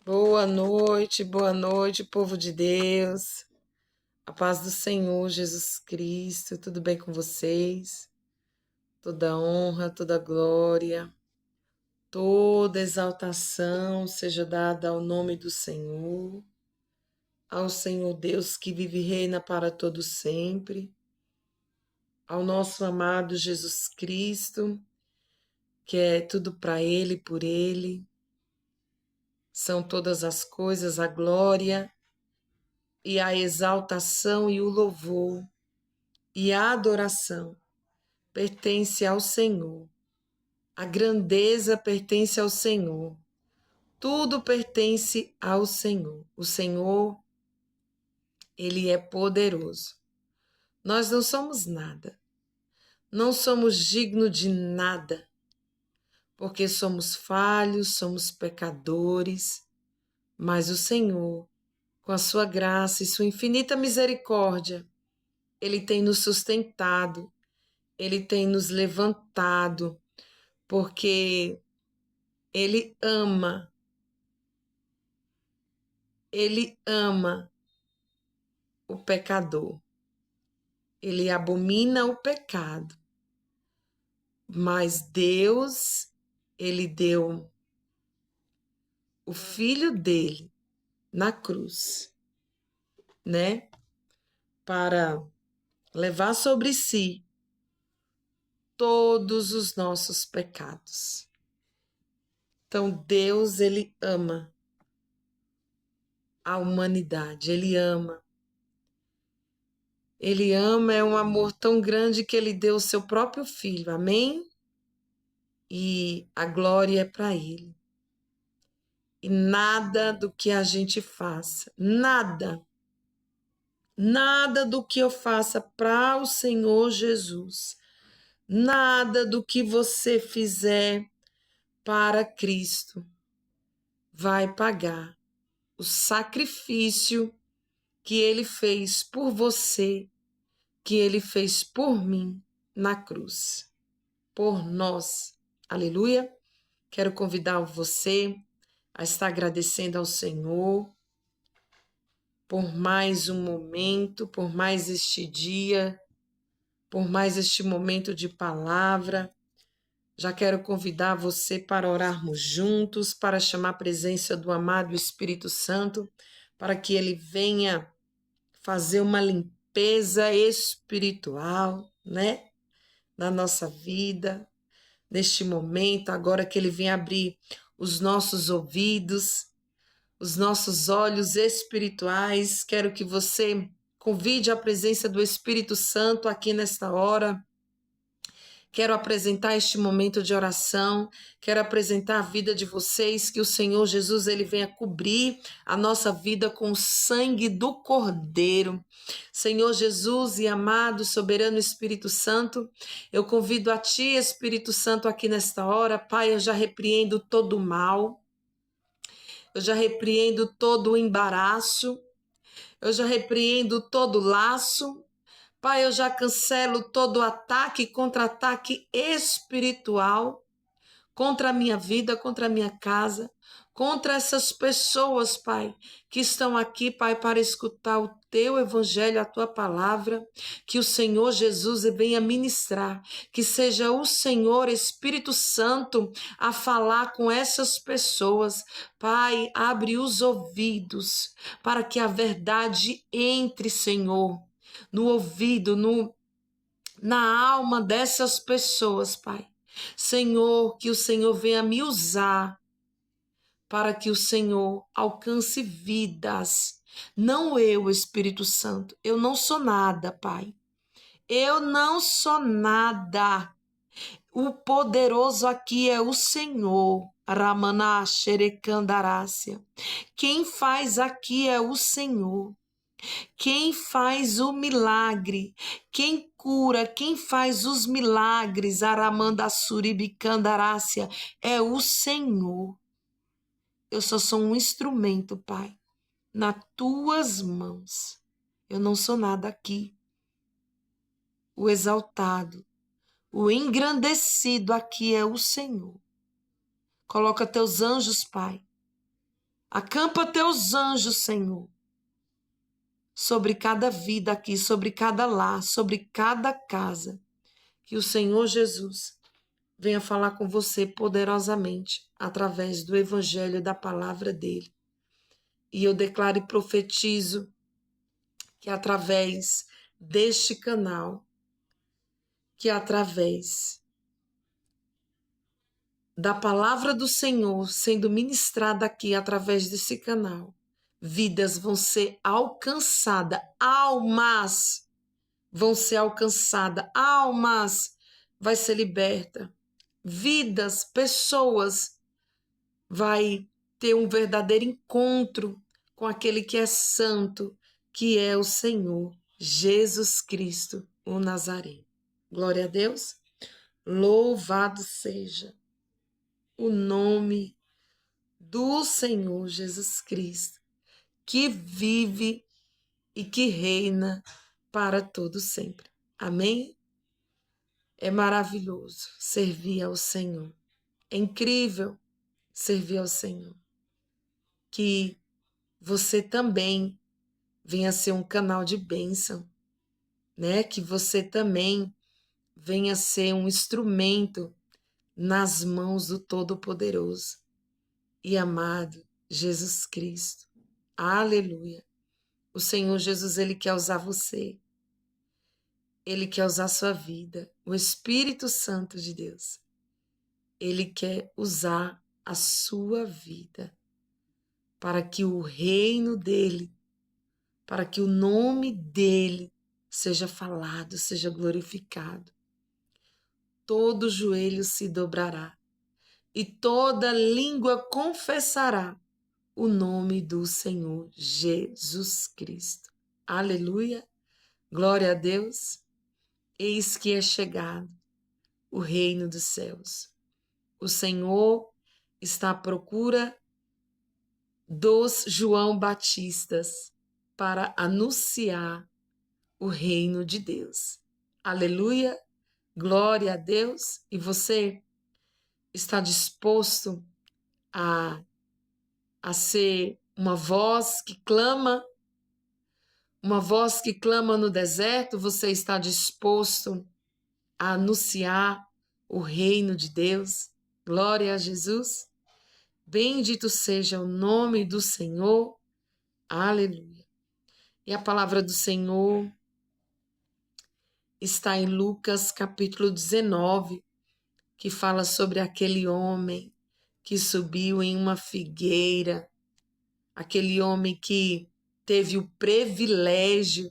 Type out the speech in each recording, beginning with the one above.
Boa noite, povo de Deus. A paz do Senhor Jesus Cristo, tudo bem com vocês? Toda honra, toda glória, toda exaltação seja dada ao nome do Senhor, ao Senhor Deus que vive e reina para todo sempre, ao nosso amado Jesus Cristo, que é tudo para Ele, por Ele. São todas as coisas, a glória e a exaltação e o louvor e a adoração pertence ao Senhor. A grandeza pertence ao Senhor. Tudo pertence ao Senhor. O Senhor, Ele é poderoso. Nós não somos nada. Não somos dignos de nada. Porque somos falhos, somos pecadores. Mas o Senhor, com a sua graça e sua infinita misericórdia, Ele tem nos sustentado, Ele tem nos levantado, porque Ele ama o pecador, Ele abomina o pecado, mas Deus, Ele deu o Filho dele na cruz, né, para levar sobre si todos os nossos pecados. Então Deus, Ele ama a humanidade, Ele ama, é um amor tão grande que Ele deu o seu próprio Filho, amém? E a glória é para Ele. E nada do que a gente faça, nada do que eu faça para o Senhor Jesus, nada do que você fizer para Cristo vai pagar o sacrifício que Ele fez por você, que Ele fez por mim na cruz, por nós. Aleluia! Quero convidar você a estar agradecendo ao Senhor por mais um momento, por mais este dia, por mais este momento de palavra. Já quero convidar você para orarmos juntos, para chamar a presença do amado Espírito Santo, para que ele venha fazer uma limpeza espiritual, né, na nossa vida, neste momento, agora que ele vem abrir os nossos ouvidos, os nossos olhos espirituais. Quero que você convide a presença do Espírito Santo aqui nesta hora. Quero apresentar este momento de oração, quero apresentar a vida de vocês, que o Senhor Jesus ele venha cobrir a nossa vida com o sangue do Cordeiro. Senhor Jesus e amado, soberano Espírito Santo, eu convido a Ti, Espírito Santo, aqui nesta hora. Pai, eu já repreendo todo o mal, eu já repreendo todo o embaraço, eu já repreendo todo o laço. Pai, eu já cancelo todo ataque, contra-ataque espiritual contra a minha vida, contra a minha casa, contra essas pessoas, Pai, que estão aqui, Pai, para escutar o Teu Evangelho, a Tua palavra, que o Senhor Jesus venha ministrar, que seja o Senhor Espírito Santo a falar com essas pessoas. Pai, abre os ouvidos para que a verdade entre, Senhor, no ouvido, na alma dessas pessoas, Pai. Senhor, que o Senhor venha me usar para que o Senhor alcance vidas. Não eu, Espírito Santo. Eu não sou nada, Pai. Eu não sou nada. O poderoso aqui é o Senhor. Ramana Xerecandarácia. Quem faz aqui é o Senhor. Quem faz o milagre, quem cura, quem faz os milagres, Aramanda Suribicandarácia, é o Senhor. Eu só sou um instrumento, Pai, nas tuas mãos. Eu não sou nada aqui. O exaltado, o engrandecido aqui é o Senhor. Coloca teus anjos, Pai, Acampa teus anjos, Senhor, sobre cada vida aqui, sobre cada lar, sobre cada casa. Que o Senhor Jesus venha falar com você poderosamente através do evangelho da palavra dele. E eu declaro e profetizo que através deste canal, que através da palavra do Senhor sendo ministrada aqui através desse canal, vidas vão ser alcançadas, almas vão ser alcançadas, almas vai ser liberta, vidas, pessoas vai ter um verdadeiro encontro com aquele que é santo, que é o Senhor Jesus Cristo, o Nazareno. Glória a Deus. Louvado seja o nome do Senhor Jesus Cristo, que vive e que reina para todo sempre. Amém? É maravilhoso servir ao Senhor. É incrível servir ao Senhor. Que você também venha ser um canal de bênção, né? Que você também venha ser um instrumento nas mãos do Todo-Poderoso e amado Jesus Cristo. Aleluia. O Senhor Jesus, Ele quer usar você. Ele quer usar sua vida. O Espírito Santo de Deus, Ele quer usar a sua vida para que o reino dEle, para que o nome dEle seja falado, seja glorificado. Todo joelho se dobrará e toda língua confessará o nome do Senhor Jesus Cristo. Aleluia, glória a Deus. Eis que é chegado o reino dos céus. O Senhor está à procura dos João Batistas para anunciar o reino de Deus. Aleluia, glória a Deus. E você está disposto a ser uma voz que clama no deserto? Você está disposto a anunciar o reino de Deus? Glória a Jesus. Bendito seja o nome do Senhor. Aleluia. E a palavra do Senhor está em Lucas capítulo 19, que fala sobre aquele homem que subiu em uma figueira, aquele homem que teve o privilégio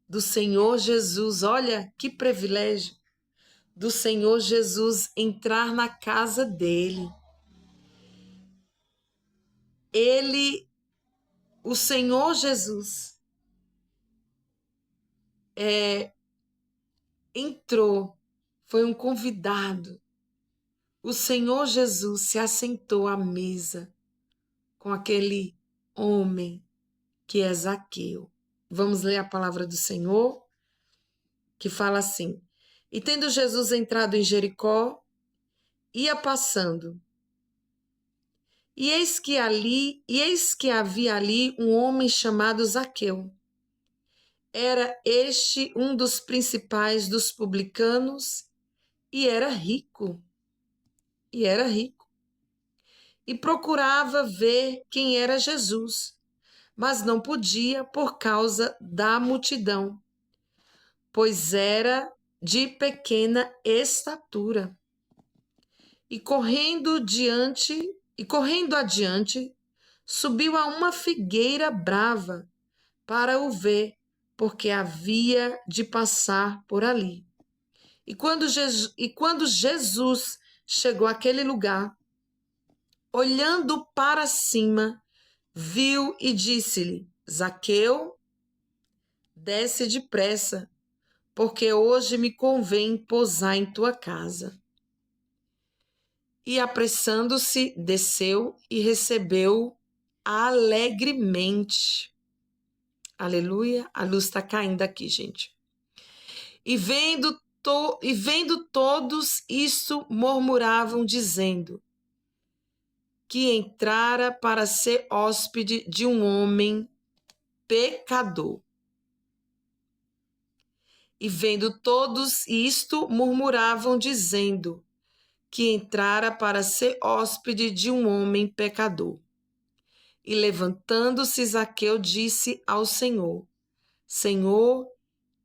do Senhor Jesus, olha que privilégio, do Senhor Jesus entrar na casa dele. O Senhor Jesus entrou, foi um convidado. O Senhor Jesus se assentou à mesa com aquele homem que é Zaqueu. Vamos ler a palavra do Senhor, que fala assim: E tendo Jesus entrado em Jericó, ia passando. E eis que havia ali um homem chamado Zaqueu. Era este um dos principais dos publicanos e era rico. E procurava ver quem era Jesus, mas não podia por causa da multidão, pois era de pequena estatura. E correndo adiante, subiu a uma figueira brava para o ver, porque havia de passar por ali. E quando Jesus chegou àquele lugar, olhando para cima, viu e disse-lhe: Zaqueu, desce depressa, porque hoje me convém pousar em tua casa. E apressando-se, desceu e recebeu alegremente. Aleluia, a luz está caindo aqui, gente. E vendo todos isto, murmuravam, dizendo: que entrara para ser hóspede de um homem pecador. E vendo todos isto, murmuravam, dizendo que entrara para ser hóspede de um homem pecador. E levantando-se, Zaqueu disse ao Senhor: Senhor,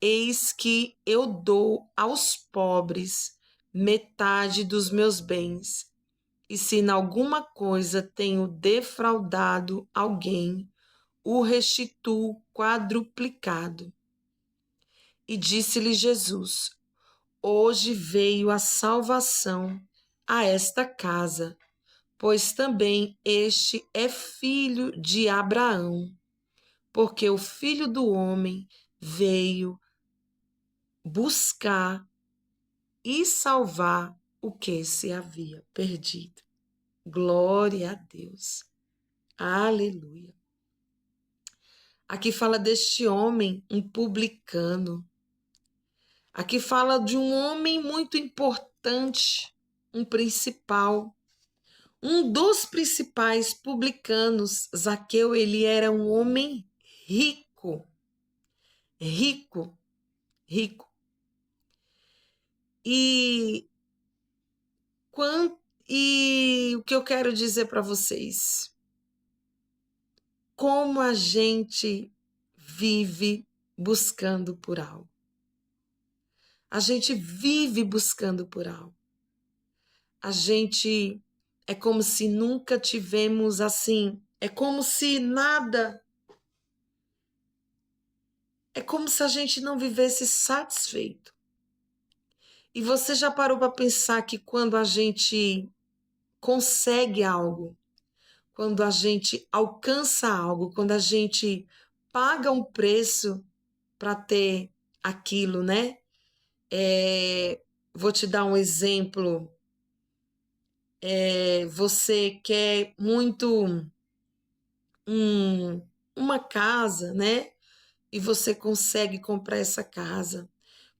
eis que eu dou aos pobres metade dos meus bens, e se em alguma coisa tenho defraudado alguém, o restituo quadruplicado. E disse-lhe Jesus: Hoje veio a salvação a esta casa, pois também este é filho de Abraão, porque o Filho do Homem veio buscar e salvar o que se havia perdido. Glória a Deus. Aleluia. Aqui fala deste homem, um publicano. Aqui fala de um homem muito importante, um principal. Um dos principais publicanos, Zaqueu, ele era um homem rico. Rico, rico. E o que eu quero dizer para vocês? Como a gente vive buscando por algo. A gente vive buscando por algo. A gente é como se nunca tivemos assim, é como se nada, é como se a gente não vivesse satisfeito. E você já parou para pensar que quando a gente consegue algo, quando a gente alcança algo, quando a gente paga um preço para ter aquilo, né? Vou te dar um exemplo. Você quer muito uma casa, né? E você consegue comprar essa casa.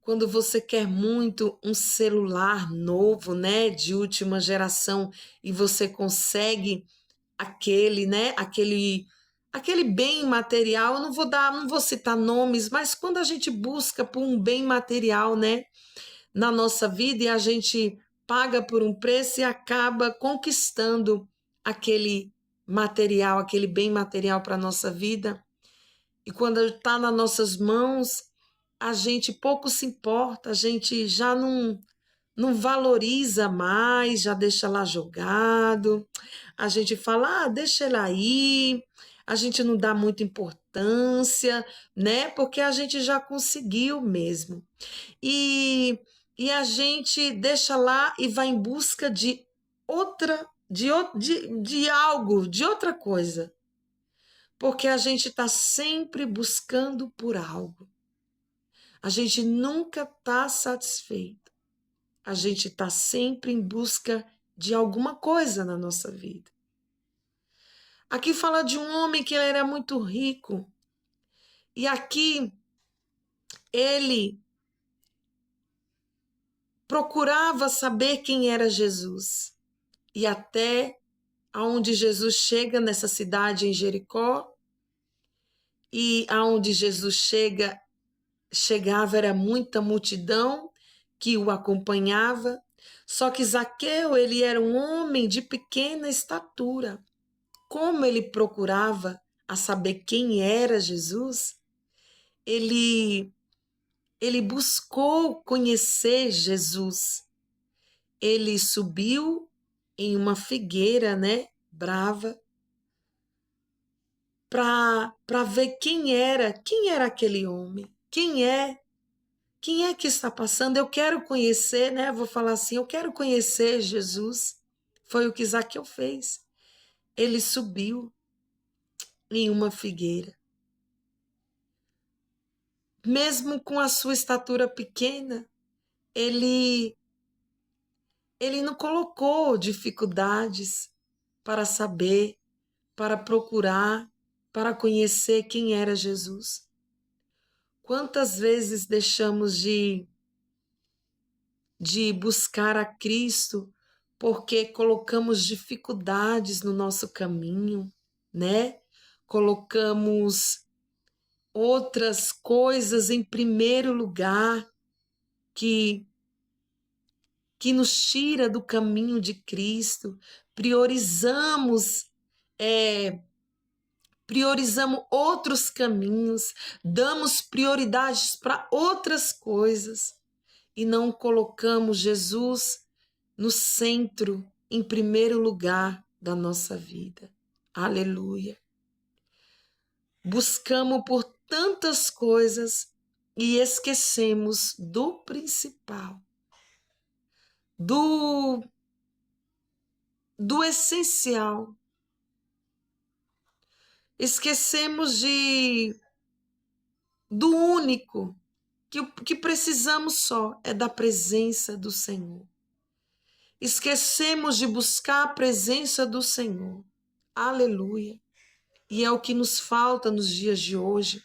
Quando você quer muito um celular novo, né, de última geração, e você consegue aquele, né, aquele bem material, eu não vou citar nomes, mas quando a gente busca por um bem material, né, na nossa vida e a gente paga por um preço e acaba conquistando aquele material, aquele bem material para a nossa vida. E quando está nas nossas mãos, a gente pouco se importa, a gente já não valoriza mais, já deixa lá jogado, a gente fala, deixa ele aí, a gente não dá muita importância, né? Porque a gente já conseguiu mesmo. E a gente deixa lá e vai em busca de outra, de algo, de outra coisa. Porque a gente está sempre buscando por algo. A gente nunca está satisfeito. A gente está sempre em busca de alguma coisa na nossa vida. Aqui fala de um homem que ele era muito rico. E aqui ele procurava saber quem era Jesus. E até aonde Jesus chega nessa cidade em Jericó, e aonde Jesus chegava era muita multidão que o acompanhava. Só que Zaqueu, ele era um homem de pequena estatura. Como ele procurava a saber quem era Jesus, ele buscou conhecer Jesus. Ele subiu em uma figueira, né, brava, para ver quem era aquele homem, quem é que está passando. Eu quero conhecer, né? Vou falar assim, eu quero conhecer Jesus. Foi o que Zaqueu fez. Ele subiu em uma figueira. Mesmo com a sua estatura pequena, ele não colocou dificuldades para saber, para procurar, para conhecer quem era Jesus. Quantas vezes deixamos de buscar a Cristo porque colocamos dificuldades no nosso caminho, né? Colocamos outras coisas em primeiro lugar que nos tira do caminho de Cristo. Priorizamos priorizamos outros caminhos, damos prioridades para outras coisas e não colocamos Jesus no centro, em primeiro lugar da nossa vida. Aleluia. Buscamos por tantas coisas e esquecemos do principal, do essencial. Esquecemos do único, que o que precisamos só é da presença do Senhor. Esquecemos de buscar a presença do Senhor. Aleluia. E é o que nos falta nos dias de hoje,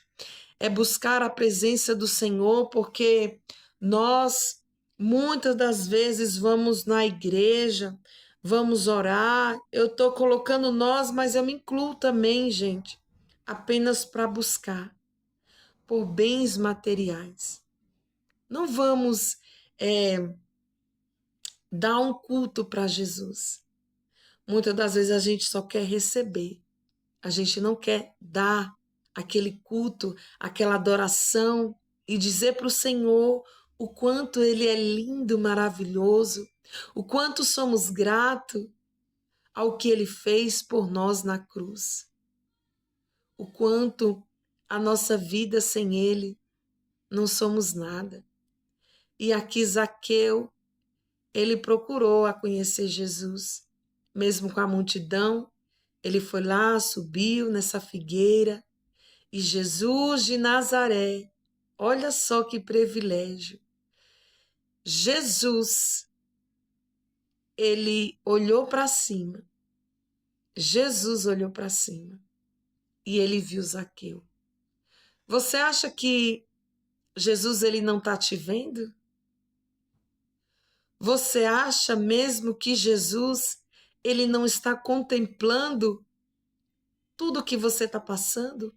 é buscar a presença do Senhor, porque nós muitas das vezes vamos na igreja, vamos orar, eu estou colocando nós, mas eu me incluo também, gente, apenas para buscar por bens materiais. Não vamos dar um culto para Jesus. Muitas das vezes a gente só quer receber, a gente não quer dar aquele culto, aquela adoração e dizer para o Senhor o quanto Ele é lindo, maravilhoso, o quanto somos gratos ao que Ele fez por nós na cruz, o quanto a nossa vida sem Ele não somos nada. E aqui Zaqueu, ele procurou a conhecer Jesus, mesmo com a multidão, ele foi lá, subiu nessa figueira, e Jesus de Nazaré, olha só que privilégio. Jesus, ele olhou para cima. Jesus olhou para cima e ele viu Zaqueu. Você acha que Jesus ele não está te vendo? Você acha mesmo que Jesus ele não está contemplando tudo que você está passando?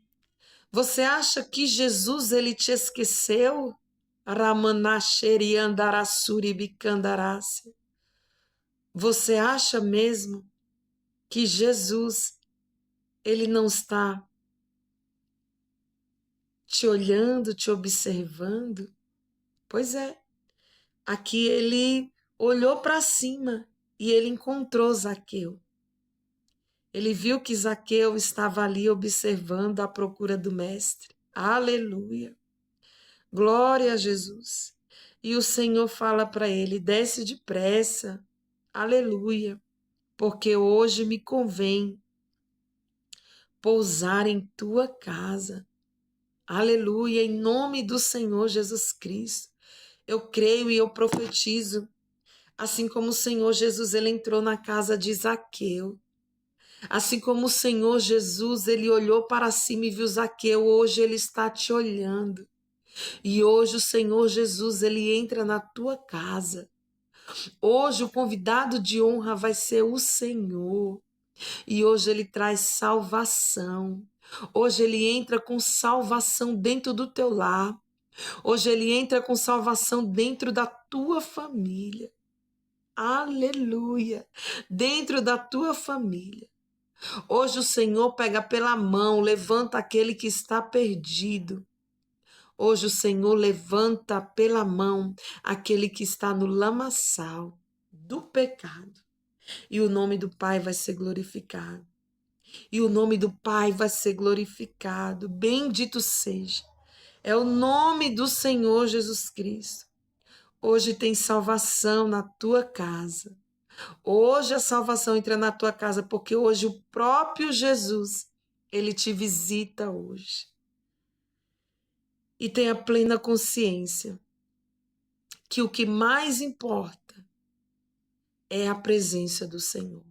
Você acha que Jesus ele te esqueceu? Você acha mesmo que Jesus ele não está te olhando, te observando? Pois é. Aqui ele olhou para cima e ele encontrou Zaqueu. Ele viu que Zaqueu estava ali observando à procura do mestre. Aleluia. Glória a Jesus. E o Senhor fala para ele: desce depressa. Aleluia. Porque hoje me convém pousar em tua casa. Aleluia. Em nome do Senhor Jesus Cristo. Eu creio e eu profetizo. Assim como o Senhor Jesus ele entrou na casa de Zaqueu. Assim como o Senhor Jesus, ele olhou para cima e viu Zaqueu, hoje ele está te olhando. E hoje o Senhor Jesus, ele entra na tua casa. Hoje o convidado de honra vai ser o Senhor. E hoje ele traz salvação. Hoje ele entra com salvação dentro do teu lar. Hoje ele entra com salvação dentro da tua família. Aleluia! Dentro da tua família. Hoje o Senhor pega pela mão, levanta aquele que está perdido. Hoje o Senhor levanta pela mão aquele que está no lamaçal do pecado. E o nome do Pai vai ser glorificado. E o nome do Pai vai ser glorificado. Bendito seja. É o nome do Senhor Jesus Cristo. Hoje tem salvação na tua casa. Hoje a salvação entra na tua casa, porque hoje o próprio Jesus, ele te visita hoje. E tenha plena consciência que o que mais importa é a presença do Senhor.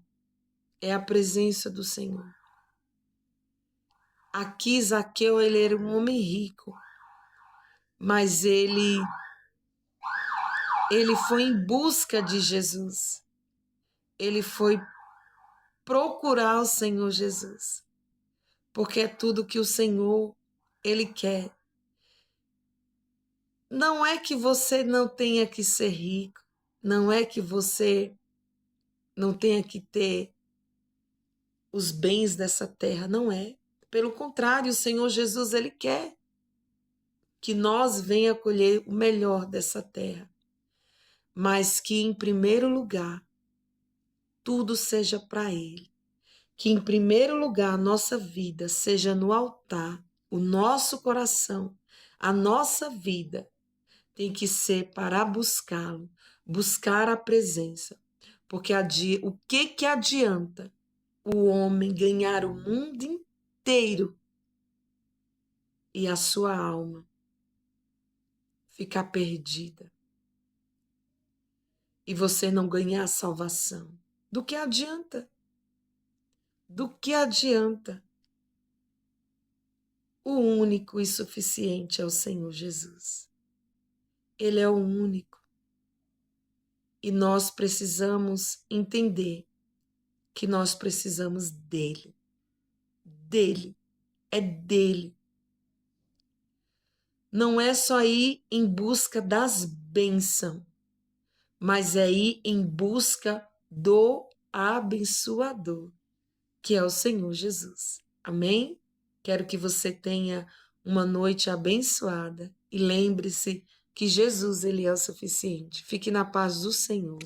É a presença do Senhor. Aqui Zaqueu, ele era um homem rico, mas ele foi em busca de Jesus. ele foi procurar o Senhor Jesus, porque é tudo que o Senhor, ele quer. Não é que você não tenha que ser rico, não é que você não tenha que ter os bens dessa terra, não é. Pelo contrário, o Senhor Jesus, ele quer que nós venha colher o melhor dessa terra, mas que em primeiro lugar tudo seja para ele. Que em primeiro lugar a nossa vida seja no altar, o nosso coração, a nossa vida tem que ser para buscá-lo, buscar a presença. Porque o que adianta o homem ganhar o mundo inteiro e a sua alma ficar perdida e você não ganhar a salvação? Do que adianta? Do que adianta? O único e suficiente é o Senhor Jesus. Ele é o único. E nós precisamos entender que nós precisamos dele. Dele. É dele. Não é só ir em busca das bênçãos, mas é ir em busca do abençoador, que é o Senhor Jesus. Amém? Quero que você tenha uma noite abençoada e lembre-se que Jesus, ele é o suficiente. Fique na paz do Senhor.